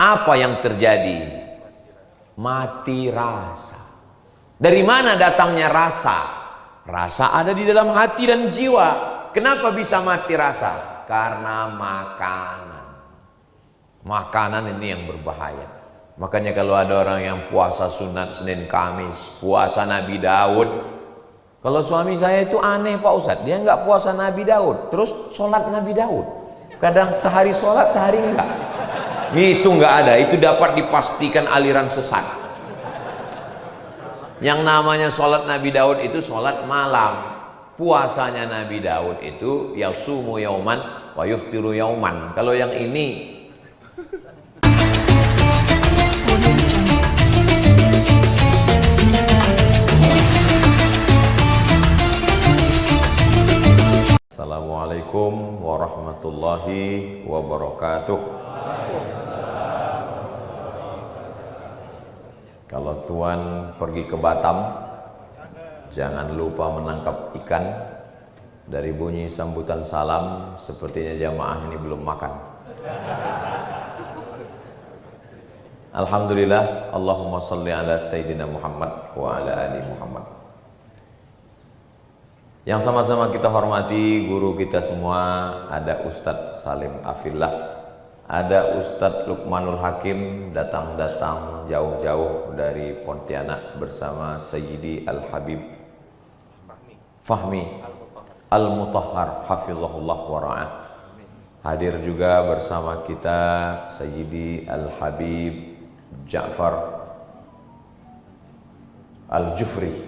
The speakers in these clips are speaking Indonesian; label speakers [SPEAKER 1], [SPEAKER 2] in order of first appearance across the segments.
[SPEAKER 1] Apa yang terjadi? Mati rasa. Dari mana datangnya rasa? Rasa ada di dalam hati dan jiwa. Kenapa bisa mati rasa? Karena makanan. Makanan ini yang berbahaya. Makanya kalau ada orang yang puasa sunat Senin Kamis, puasa Nabi Daud. Kalau suami saya itu aneh Pak Ustadz, dia nggak puasa Nabi Daud, terus sholat Nabi Daud. Kadang sehari sholat, sehari enggak. Itu nggak ada, itu dapat dipastikan aliran sesat. Yang namanya sholat Nabi Daud itu sholat malam. Puasanya Nabi Daud itu yasumu yauman wa yuftiru yauman. Kalau yang ini Assalamualaikum warahmatullahi wabarakatuh. Kalau Tuan pergi ke Batam, jangan lupa menangkap ikan. Dari bunyi sambutan salam, sepertinya jamaah ini belum makan. Alhamdulillah, Allahumma salli ala Sayyidina Muhammad wa ala ali Muhammad. Yang sama-sama kita hormati guru kita semua, ada Ustadz Salim Afillah, ada Ustadz Luqmanul Hakim, datang-datang jauh-jauh dari Pontianak bersama Sayyidi Al-Habib Fahmi Al-Mutahhar Hafizahullah wa ra'ah. Hadir juga bersama kita Sayyidi Al-Habib Ja'far Al-Jufri,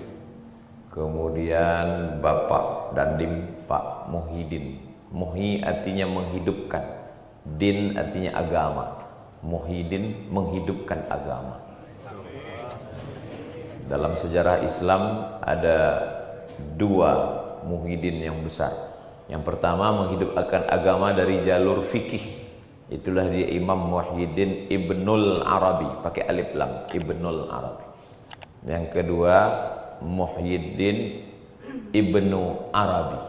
[SPEAKER 1] kemudian Bapak Dandim Pak Muhyiddin. Muhyi artinya menghidupkan, din artinya agama, Muhyiddin menghidupkan agama. Dalam sejarah Islam ada dua Muhyiddin yang besar. Yang pertama menghidupkan agama dari jalur fikih, itulah dia Imam Muhyiddin Ibnul Arabi, pakai alif lam, Ibnul Arabi. Yang kedua Muhyiddin Ibnu Arabi,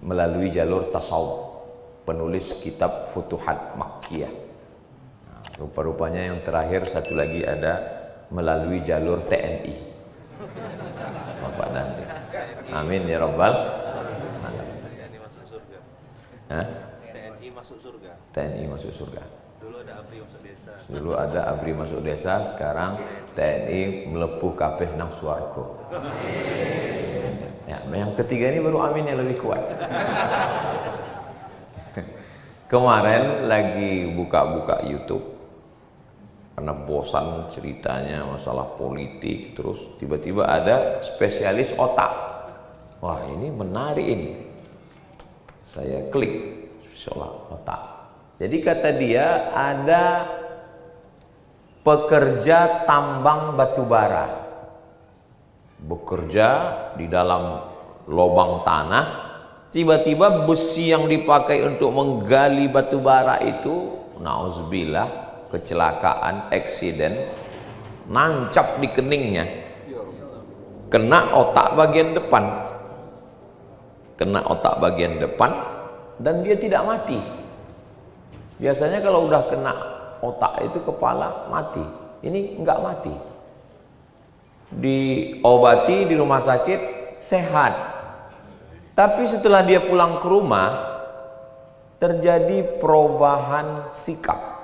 [SPEAKER 1] melalui jalur tasawuf, penulis kitab Futuhat Makkiyah. Rupa-rupanya yang terakhir satu lagi ada melalui jalur TNI, Bapak Nandi. Amin ya Rabbal alamin. TNI masuk surga. TNI masuk surga. TNI masuk surga. Dulu ada ABRI masuk desa. Dulu ada ABRI masuk desa, sekarang TNI melepuh kabeh nang swarga. Ya, yang ketiga ini baru amin yang lebih kuat. Kemarin lagi buka-buka YouTube karena bosan ceritanya masalah politik, terus tiba-tiba ada spesialis otak. Wah, ini menarik ini. Saya klik soal otak. Jadi kata dia ada pekerja tambang batubara bekerja di dalam lubang tanah, tiba-tiba besi yang dipakai untuk menggali batubara itu, nauzubillah, kecelakaan, eksiden, nancap di keningnya, kena otak bagian depan, dan dia tidak mati. Biasanya kalau udah kena otak itu kepala mati, ini enggak mati. Diobati di rumah sakit sehat, tapi setelah dia pulang ke rumah terjadi perubahan sikap.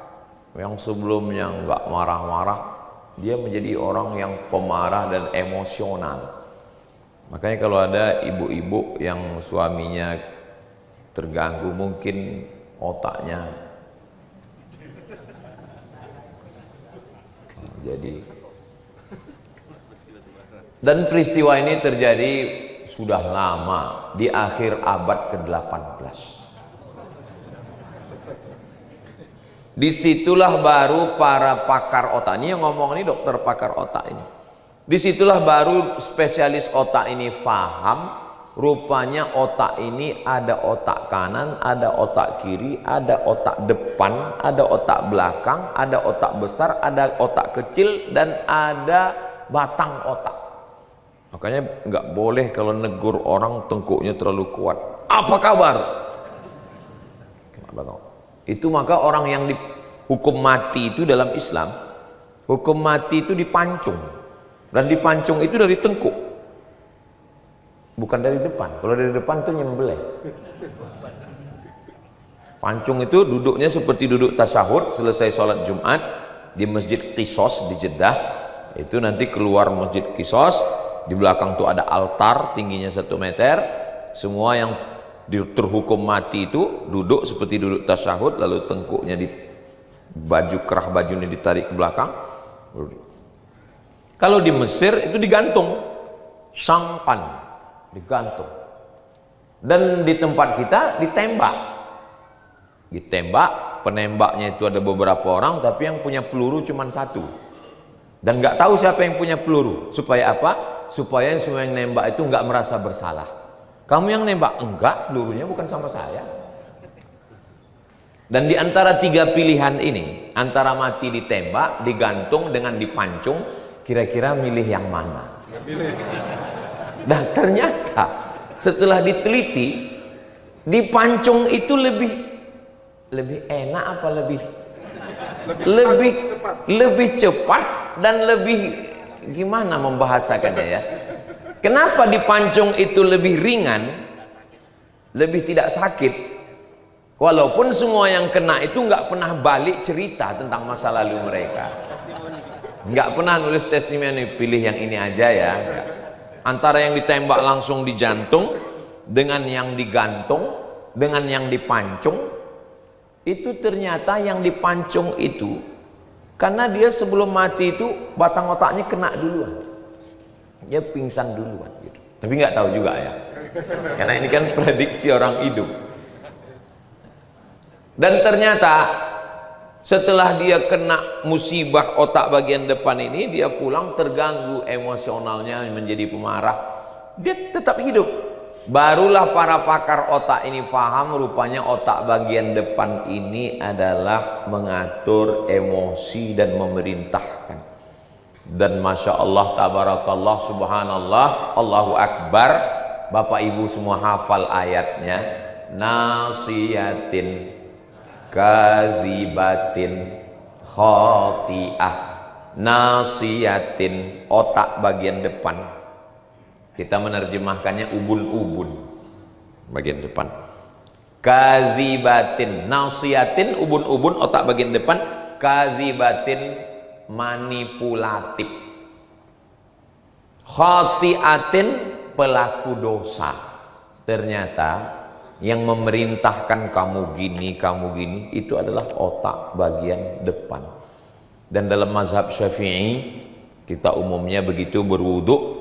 [SPEAKER 1] Yang sebelumnya enggak marah-marah, dia menjadi orang yang pemarah dan emosional. Makanya kalau ada ibu-ibu yang suaminya terganggu, mungkin otaknya jadi. Dan peristiwa ini terjadi sudah lama, di akhir abad ke-18. Disitulah baru para pakar otak, ini yang ngomong ini dokter pakar otak ini. Disitulah baru spesialis otak ini faham, rupanya otak ini ada otak kanan, ada otak kiri, ada otak depan, ada otak belakang, ada otak besar, ada otak kecil, dan ada batang otak. Makanya nggak boleh kalau negur orang tengkuknya terlalu kuat. Apa kabar? Kenapa? Itu maka orang yang hukum mati itu dalam Islam, hukum mati itu dipancung, dan dipancung itu dari tengkuk, bukan dari depan. Kalau dari depan itu nyembelih. Pancung itu duduknya seperti duduk tasyahud selesai sholat Jumat di Masjid Qisos di Jeddah. Itu nanti keluar Masjid Qisos, di belakang tuh ada altar tingginya 1 meter. Semua yang terhukum mati itu duduk seperti duduk tasyahud, lalu tengkuknya di kerah bajunya ditarik ke belakang. Kalau di Mesir itu digantung, sangpan, digantung. Dan di tempat kita ditembak, penembaknya itu ada beberapa orang, tapi yang punya peluru cuma 1, dan nggak tahu siapa yang punya peluru. Supaya apa? Supaya semua yang nembak itu nggak merasa bersalah. Kamu yang nembak, enggak, pelurunya bukan sama saya. Dan di antara 3 pilihan ini, antara mati ditembak, digantung, dengan dipancung, kira-kira milih yang mana? Dan ternyata setelah diteliti, dipancung itu lebih enak apa lebih cepat dan lebih gimana membahasakannya ya? Kenapa dipancung itu lebih ringan, lebih tidak sakit? Walaupun semua yang kena itu nggak pernah balik cerita tentang masa lalu mereka, nggak pernah nulis testimoni, pilih yang ini aja ya. Antara yang ditembak langsung di jantung dengan yang digantung dengan yang dipancung, itu ternyata yang dipancung itu karena dia sebelum mati itu batang otaknya kena duluan, dia pingsan duluan gitu. Tapi nggak tahu juga ya, karena ini kan prediksi orang hidup. Dan ternyata setelah dia kena musibah otak bagian depan ini, dia pulang terganggu emosionalnya, menjadi pemarah, dia tetap hidup. Barulah para pakar otak ini paham, rupanya otak bagian depan ini adalah mengatur emosi dan memerintahkan. Dan Masya Allah, tabarakallah, subhanallah, Allahu Akbar. Bapak ibu semua hafal ayatnya. Nasiyatin kazibatin khati'ah. Nasiyatin, otak bagian depan. Kita menerjemahkannya ubun-ubun bagian depan. Kazibatin, nasiyatin, ubun-ubun, otak bagian depan. Kazibatin, manipulatif. Khati'atin, pelaku dosa. Ternyata yang memerintahkan kamu gini itu adalah otak bagian depan. Dan dalam mazhab Syafi'i, kita umumnya begitu berwudu,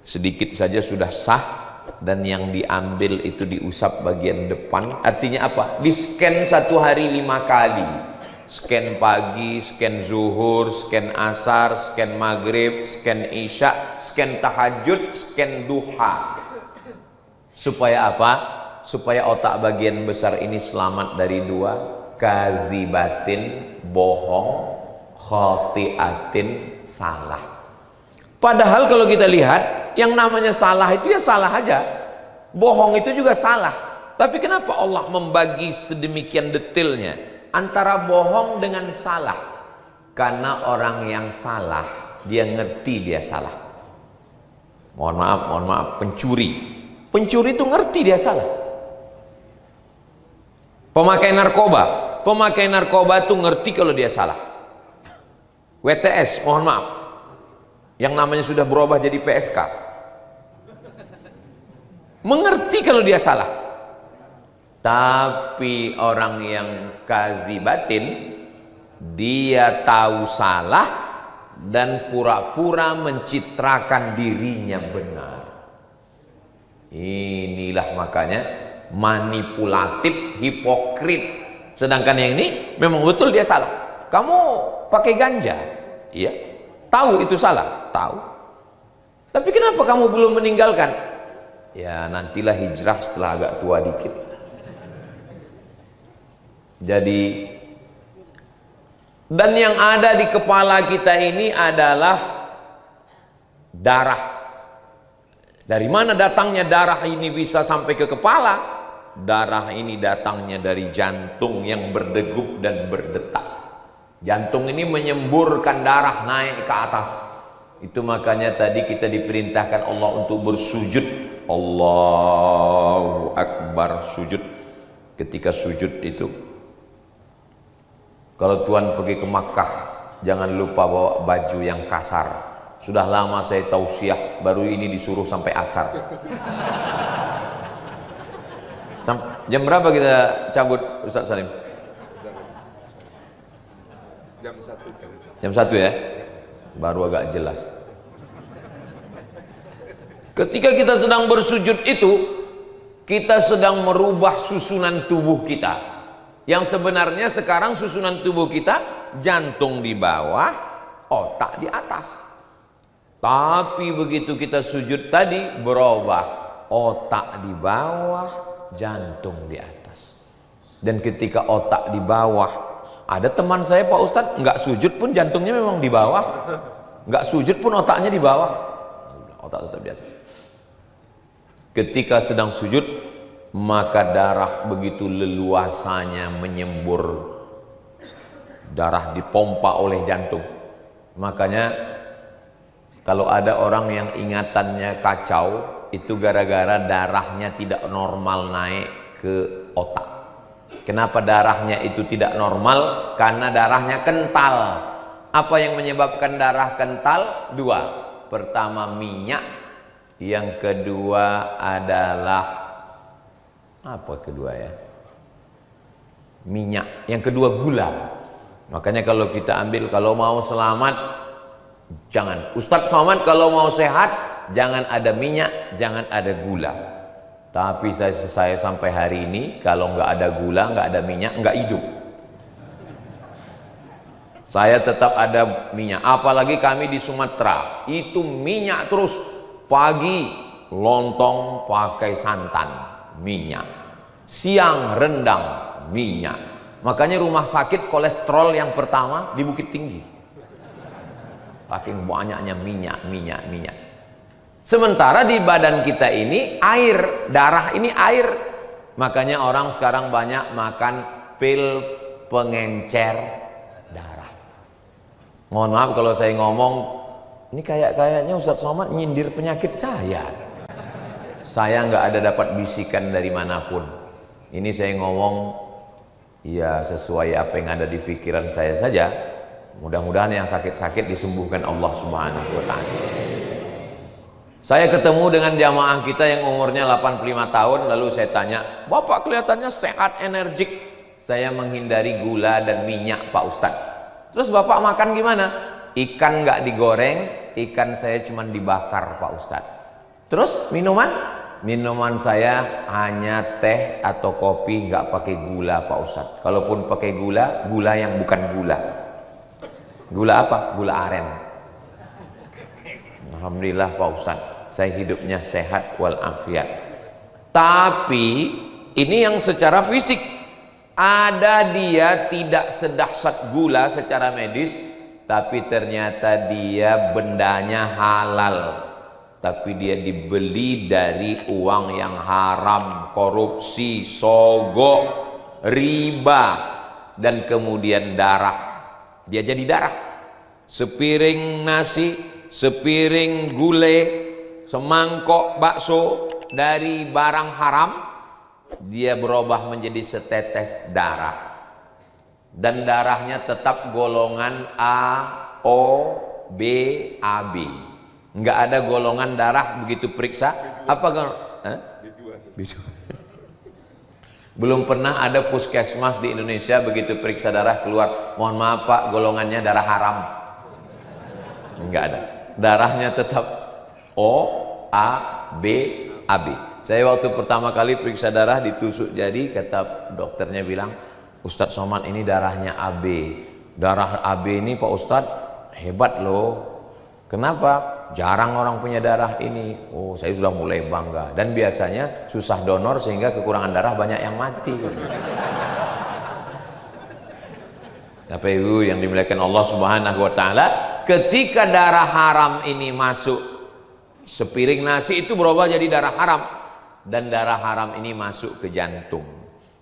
[SPEAKER 1] sedikit saja sudah sah, dan yang diambil itu diusap bagian depan. Artinya apa? Di scan 1 hari 5 kali. Scan pagi, scan zuhur, scan asar, scan maghrib, scan isya, scan tahajud, scan duha. Supaya apa? Supaya otak bagian besar ini selamat dari 2, kazibatin, bohong, khati'atin, salah. Padahal kalau kita lihat, yang namanya salah itu ya salah aja, bohong itu juga salah. Tapi kenapa Allah membagi sedemikian detailnya antara bohong dengan salah? Karena orang yang salah, dia ngerti dia salah. Mohon maaf, pencuri itu ngerti dia salah. Pemakai narkoba itu ngerti kalau dia salah. WTS, mohon maaf, yang namanya sudah berubah jadi PSK, mengerti kalau dia salah. Tapi orang yang kazibatin, dia tahu salah dan pura-pura mencitrakan dirinya benar. Inilah makanya manipulatif, hipokrit. Sedangkan yang ini memang betul dia salah. Kamu pakai ganja, iya, tahu itu salah, tahu. Tapi kenapa kamu belum meninggalkan? Ya nantilah hijrah setelah agak tua dikit. Jadi, dan yang ada di kepala kita ini adalah darah. Dari mana datangnya darah ini bisa sampai ke kepala? Darah ini datangnya dari jantung yang berdegup dan berdetak. Jantung ini menyemburkan darah naik ke atas. Itu makanya tadi kita diperintahkan Allah untuk bersujud. Allahu Akbar, sujud. Ketika sujud itu, kalau Tuhan pergi ke Makkah, jangan lupa bawa baju yang kasar. Sudah lama saya tausiah, baru ini disuruh sampai asar. Jam berapa kita cabut, Ustaz Salim?
[SPEAKER 2] Jam 1.
[SPEAKER 1] Jam 1 ya? Baru agak jelas. Ketika kita sedang bersujud itu, kita sedang merubah susunan tubuh kita. Yang sebenarnya sekarang susunan tubuh kita, jantung di bawah, otak di atas. Tapi begitu kita sujud tadi berubah, otak di bawah, jantung di atas. Dan ketika otak di bawah, ada teman saya Pak Ustadz nggak sujud pun jantungnya memang di bawah, nggak sujud pun otaknya di bawah, otak tetap di atas. Ketika sedang sujud, maka darah begitu leluasanya menyembur, darah dipompa oleh jantung. Makanya kalau ada orang yang ingatannya kacau, itu gara-gara darahnya tidak normal naik ke otak. Kenapa darahnya itu tidak normal? Karena darahnya kental. Apa yang menyebabkan darah kental? Dua. Pertama minyak, yang kedua adalah apa kedua ya? Minyak. Yang kedua gula. Makanya kalau kita ambil, kalau mau selamat jangan. Ustadz Somad kalau mau sehat jangan ada minyak, jangan ada gula. Tapi saya sampai hari ini kalau nggak ada gula, nggak ada minyak, nggak hidup. Saya tetap ada minyak. Apalagi kami di Sumatera, itu minyak terus. Pagi lontong pakai santan, minyak. Siang rendang, minyak. Makanya rumah sakit kolesterol yang pertama di Bukit Tinggi. Saking banyaknya minyak. Sementara di badan kita ini air, darah ini air. Makanya orang sekarang banyak makan pil pengencer darah. Mohon maaf kalau saya ngomong, ini kayaknya Ustadz Somad nyindir penyakit saya. Saya nggak ada dapat bisikan dari manapun. Ini saya ngomong ya sesuai apa yang ada di pikiran saya saja. Mudah-mudahan yang sakit-sakit disembuhkan Allah Subhanahu wa Ta'ala. Saya ketemu dengan jamaah kita yang umurnya 85 tahun, lalu saya tanya, Bapak kelihatannya sehat, energik. Saya menghindari gula dan minyak Pak Ustadz. Terus Bapak makan gimana? Ikan nggak digoreng, ikan saya cuma dibakar Pak Ustadz. Terus minuman? Minuman saya hanya teh atau kopi, nggak pakai gula Pak Ustadz. Kalaupun pakai gula, gula yang bukan gula. Gula apa? Gula aren. Alhamdulillah Pak Ustadz, saya hidupnya sehat walafiat. Tapi ini yang secara fisik, ada dia tidak sedahsyat gula secara medis, tapi ternyata dia bendanya halal, tapi dia dibeli dari uang yang haram, korupsi, sogok, riba, dan kemudian darah. Dia jadi darah. Sepiring nasi, sepiring gulai, semangkok bakso dari barang haram, dia berubah menjadi setetes darah. Dan darahnya tetap golongan A, O, B, AB. Enggak ada golongan darah begitu periksa. Apa B2? Belum pernah ada puskesmas di Indonesia begitu periksa darah keluar, mohon maaf Pak, golongannya darah haram. Enggak ada. Darahnya tetap O, A, B, AB. Saya waktu pertama kali periksa darah ditusuk jari, kata dokternya bilang, Ustadz Somad ini darahnya AB. Darah AB ini Pak Ustadz hebat loh. Kenapa? Jarang orang punya darah ini. Oh, saya sudah mulai bangga. Dan biasanya susah donor sehingga kekurangan darah banyak yang mati. Bapak Ibu yang dimuliakan Allah Subhanahu wa Ta'ala, ketika darah haram ini masuk, sepiring nasi itu berubah jadi darah haram, dan darah haram ini masuk ke jantung.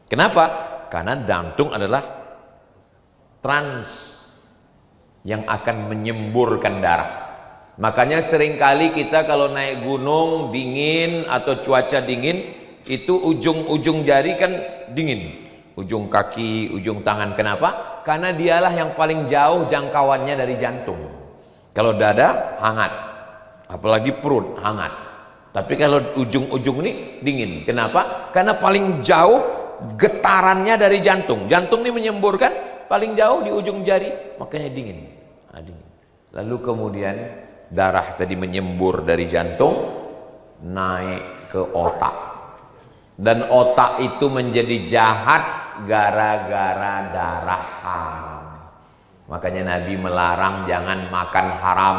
[SPEAKER 1] Kenapa? Karena jantung adalah yang akan menyemburkan darah. Makanya seringkali kita kalau naik gunung dingin atau cuaca dingin, itu ujung-ujung jari kan dingin, ujung kaki, ujung tangan. Kenapa? Karena dialah yang paling jauh jangkauannya dari jantung. Kalau dada hangat, apalagi perut hangat. Tapi kalau ujung-ujung ini dingin. Kenapa? Karena paling jauh getarannya dari jantung. Jantung ini menyemburkan paling jauh di ujung jari, makanya dingin. Dingin. Lalu kemudian darah tadi menyembur dari jantung naik ke otak, dan otak itu menjadi jahat gara-gara darah haram. Makanya Nabi melarang jangan makan haram.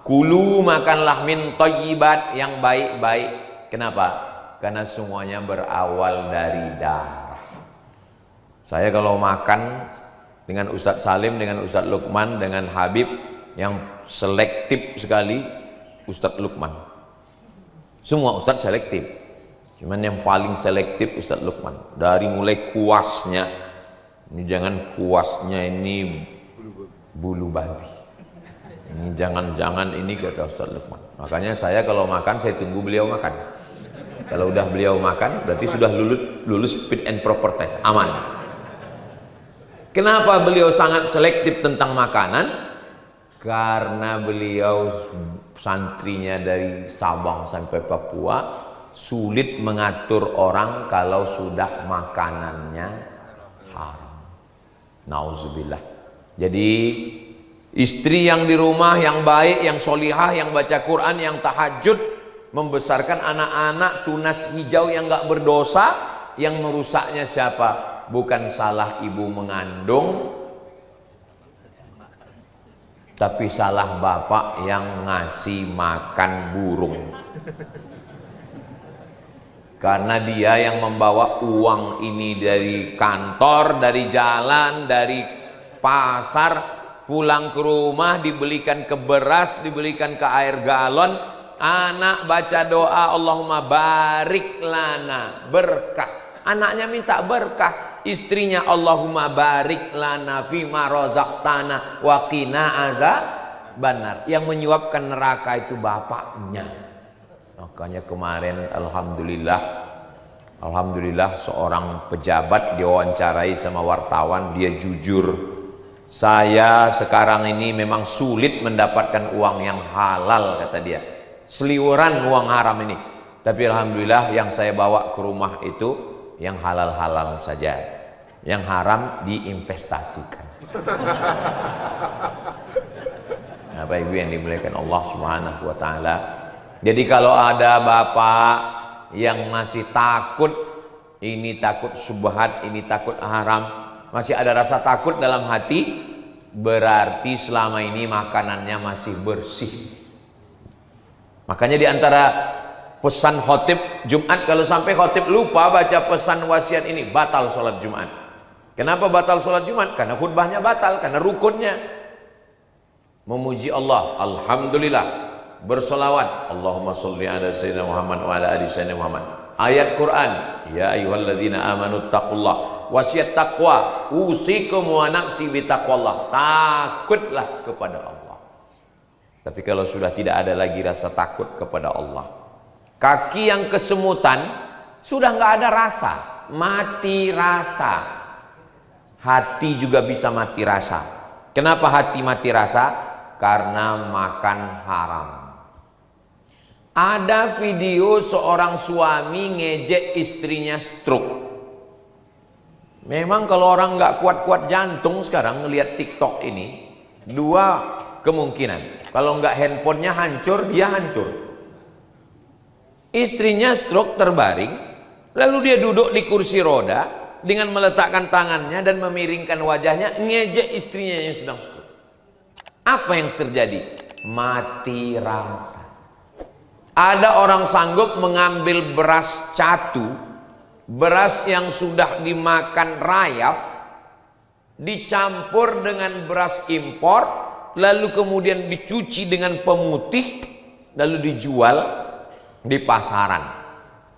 [SPEAKER 1] Kulu, makanlah min thayyibat, yang baik-baik. Kenapa? Karena semuanya berawal dari darah. Saya kalau makan dengan Ustadz Salim, dengan Ustadz Lukman, dengan Habib, yang selektif sekali Ustadz Lukman. Semua Ustadz selektif, cuman yang paling selektif Ustadz Lukman. Dari mulai kuasnya, ini jangan kuasnya ini bulu babi, ini jangan-jangan ini, kata Ustadz Lukman. Makanya saya kalau makan, saya tunggu beliau makan. Kalau udah beliau makan, berarti sudah lulus fit and proper test, aman. Kenapa beliau sangat selektif tentang makanan? Karena beliau santrinya dari Sabang sampai Papua, sulit mengatur orang kalau sudah makanannya haram. Nauzubillah. Jadi istri yang di rumah yang baik, yang solihah, yang baca Quran, yang tahajud, membesarkan anak-anak tunas hijau yang gak berdosa, yang merusaknya siapa? Bukan salah ibu mengandung, tapi salah bapak yang ngasih makan burung. Karena dia yang membawa uang ini dari kantor, dari jalan, dari pasar, pulang ke rumah, dibelikan ke beras, dibelikan ke air galon. Anak baca doa, Allahumma barik lana, berkah. Anaknya minta berkah. Istrinya Allahumma barik lana fima razaqtana wa qina azabannar. Yang menyuapkan neraka itu bapaknya. Makanya kemarin alhamdulillah seorang pejabat diwawancarai sama wartawan, dia jujur, saya sekarang ini memang sulit mendapatkan uang yang halal, kata dia, seliweran uang haram ini, tapi alhamdulillah yang saya bawa ke rumah itu yang halal-halal saja, yang haram diinvestasikan. Bapak Ibu yang dimuliakan Allah Subhanahu wa taala. Jadi kalau ada bapak yang masih takut, ini takut subhat, ini takut haram, masih ada rasa takut dalam hati, berarti selama ini makanannya masih bersih. Makanya di antara pesan khotib Jumat, kalau sampai khotib lupa baca pesan wasiat ini, batal sholat Jumat. Kenapa batal sholat Jumat? Karena khutbahnya batal, karena rukunnya memuji Allah, alhamdulillah, bersolawat, Allahumma sholli ala sayyidina Muhammad wa ala ali sayyidina Muhammad, ayat Quran, ya ayyuhalladzina amanu taqullah, wasiat taqwa, usikum wa nafsi bitaqwallah, takutlah kepada Allah. Tapi kalau sudah tidak ada lagi rasa takut kepada Allah, kaki yang kesemutan sudah nggak ada rasa, mati rasa. Hati juga bisa mati rasa. Kenapa hati mati rasa? Karena makan haram. Ada video seorang suami ngejek istrinya stroke. Memang kalau orang nggak kuat-kuat jantung sekarang ngelihat TikTok ini, dua kemungkinan. Kalau nggak handphonenya hancur, dia hancur. Istrinya stroke terbaring, lalu dia duduk di kursi roda dengan meletakkan tangannya dan memiringkan wajahnya, ngejek istrinya yang sedang stroke. Apa yang terjadi? Mati rasa. Ada orang sanggup mengambil beras catu, beras yang sudah dimakan rayap, dicampur dengan beras impor, lalu kemudian dicuci dengan pemutih, lalu dijual di pasaran.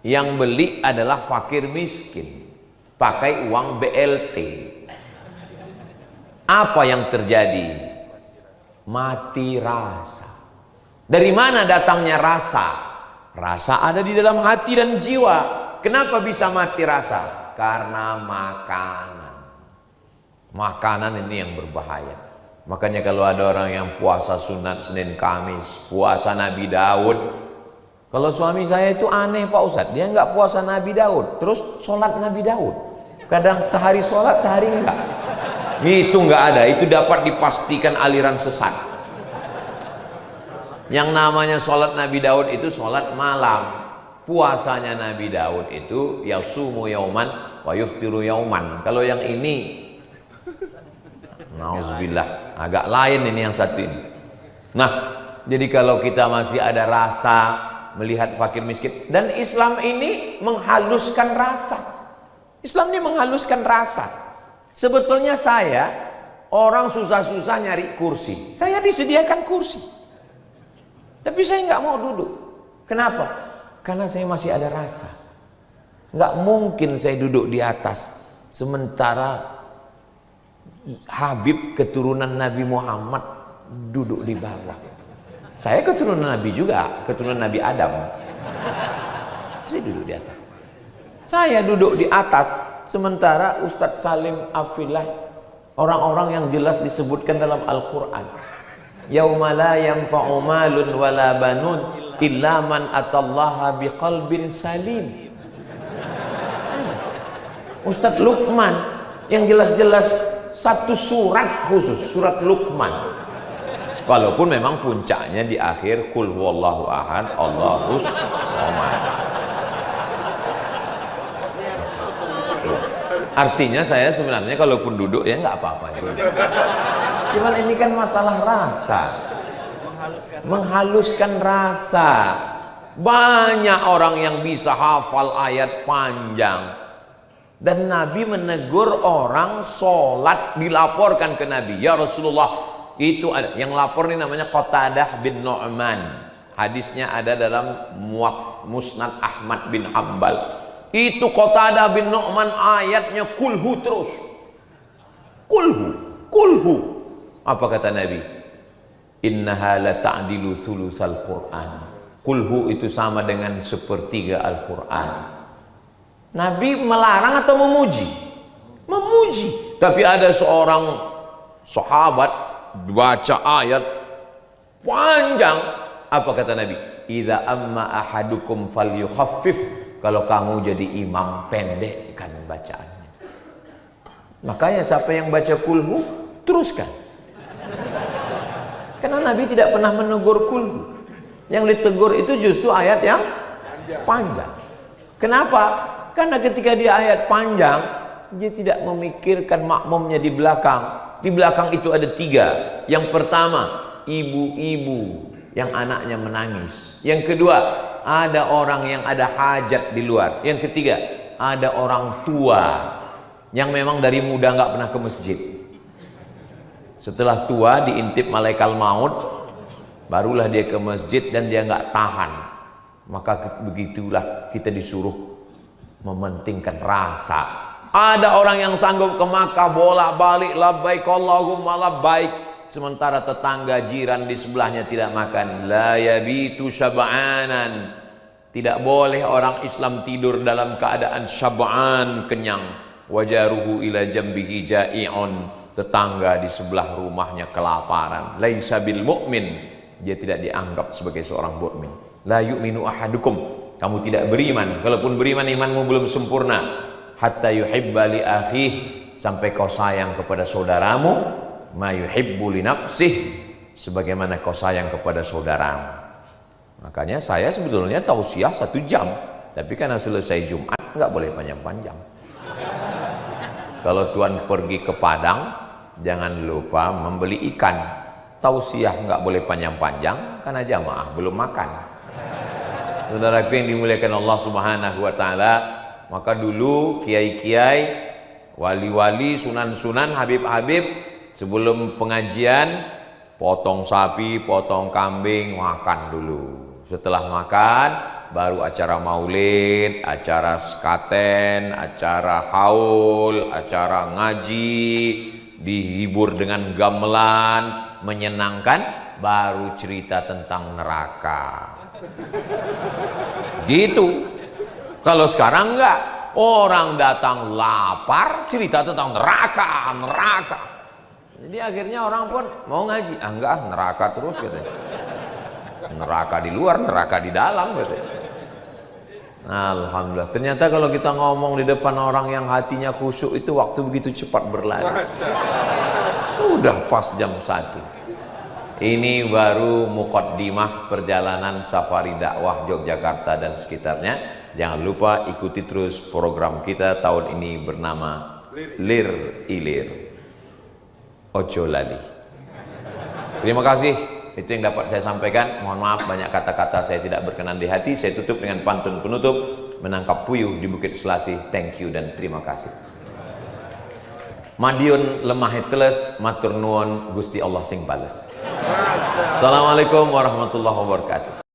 [SPEAKER 1] Yang beli adalah fakir miskin, pakai uang BLT. Apa yang terjadi? mati rasa. Dari mana datangnya rasa? Rasa ada di dalam hati dan jiwa. Kenapa bisa mati rasa? Karena makanan. Makanan ini yang berbahaya. Makanya kalau ada orang yang puasa sunat Senin Kamis, puasa Nabi Daud. Kalau suami saya itu aneh Pak Ustadz, dia nggak puasa Nabi Daud, terus sholat Nabi Daud. Kadang sehari sholat, sehari enggak. Itu nggak ada, itu dapat dipastikan aliran sesat. Yang namanya sholat Nabi Daud itu sholat malam. Puasanya Nabi Daud itu yasumu yauman wa yuftiru yauman. Kalau yang ini, nauzubillah, agak lain ini yang satu ini. Nah, jadi kalau kita masih ada rasa melihat fakir miskin, dan Islam ini menghaluskan rasa. Islam ini menghaluskan rasa. Sebetulnya saya orang susah-susah nyari kursi, saya disediakan kursi, tapi saya nggak mau duduk. Kenapa? Karena saya masih ada rasa. Nggak mungkin saya duduk di atas sementara Habib keturunan Nabi Muhammad duduk di bawah. Saya keturunan Nabi juga, keturunan Nabi Adam. Saya duduk di atas. Saya duduk di atas sementara Ustadz Salim Afillah, orang-orang yang jelas disebutkan dalam Al-Quran, yauma la yanfa'u malun wala banun illa man atallaha biqalbin salim. Ustadz Luqman yang jelas-jelas satu surat khusus, surat Luqman. Walaupun memang puncaknya di akhir kul huwallahu ahad Allahus somad. Artinya saya sebenarnya kalaupun duduk ya nggak apa-apa. Cuman ini kan masalah rasa, menghaluskan rasa. Banyak orang yang bisa hafal ayat panjang, dan Nabi menegur orang sholat, dilaporkan ke Nabi, ya Rasulullah, itu ada yang lapor nih namanya Qatadah bin Nu'man. Hadisnya ada dalam Musnad Ahmad bin Hambal. Itu Qatadah bin Nu'man ayatnya kulhu terus. Kulhu, kulhu. Apa kata Nabi? Innaha la ta'dilu sulusal Qur'an. Kulhu itu sama dengan sepertiga Al-Quran. Nabi melarang atau memuji? Memuji. Tapi ada seorang sahabat baca ayat panjang. Apa kata Nabi? Idza amma ahadukum falyukhaffif. Kalau kamu jadi imam, pendekkan bacaannya. Makanya siapa yang baca kulhu, teruskan. Karena Nabi tidak pernah menegur kulhu. Yang ditegur itu justru ayat yang panjang. Kenapa? Karena ketika dia ayat panjang, dia tidak memikirkan makmumnya di belakang. Di belakang itu ada tiga. Yang pertama, ibu-ibu yang anaknya menangis. Yang kedua, ada orang yang ada hajat di luar. Yang ketiga, ada orang tua yang memang dari muda nggak pernah ke masjid. Setelah tua diintip malaikat maut, barulah dia ke masjid dan dia nggak tahan. Maka begitulah kita disuruh mementingkan rasa. Ada orang yang sanggup ke Makkah bolak-balik labbaik Allahumma labbaik, sementara tetangga jiran di sebelahnya tidak makan. La yabitu syab'anan. Tidak boleh orang Islam tidur dalam keadaan syab'an, kenyang. Wajaruhu ila jambihi ja'i'un. Tetangga di sebelah rumahnya kelaparan. Laisa bil mu'min. Dia tidak dianggap sebagai seorang mukmin. La yu'minu ahadukum. Kamu tidak beriman. Kalaupun beriman, imanmu belum sempurna. Hatta yuhibba li akhih. Sampai kau sayang kepada saudaramu ma yuhibbu li nafsih, sebagaimana kau sayang kepada saudaramu. Makanya saya sebetulnya tausiah 1 jam, tapi karena selesai Jumat nggak boleh panjang-panjang. Kalau tuan pergi ke Padang, jangan lupa membeli ikan. Tausiah nggak boleh panjang-panjang karena jamaah belum makan. Saudaraku yang dimuliakan Allah Subhanahu wa taala, maka dulu kiai-kiai, wali-wali, sunan-sunan, habib-habib, sebelum pengajian potong sapi, potong kambing, makan dulu. Setelah makan baru acara maulid, acara sekaten, acara haul, acara ngaji, dihibur dengan gamelan, menyenangkan, baru cerita tentang neraka. Gitu. Kalau sekarang enggak, orang datang lapar cerita tentang neraka, neraka. Jadi akhirnya orang pun mau ngaji, enggak, neraka terus katanya. Neraka di luar, neraka di dalam katanya. Alhamdulillah. Ternyata kalau kita ngomong di depan orang yang hatinya khusyuk itu waktu begitu cepat berlalu. Sudah pas jam 1. Ini baru muqaddimah perjalanan safari dakwah Yogyakarta dan sekitarnya. Jangan lupa ikuti terus program kita tahun ini bernama Lir Ilir. Ojo lali. Terima kasih. Itu yang dapat saya sampaikan. Mohon maaf banyak kata-kata saya tidak berkenan di hati. Saya tutup dengan pantun penutup. Menangkap puyuh di Bukit Selasih. Thank you dan terima kasih. Madiun lemah teles, matur nuwun Gusti Allah sing bales. Assalamualaikum warahmatullahi wabarakatuh.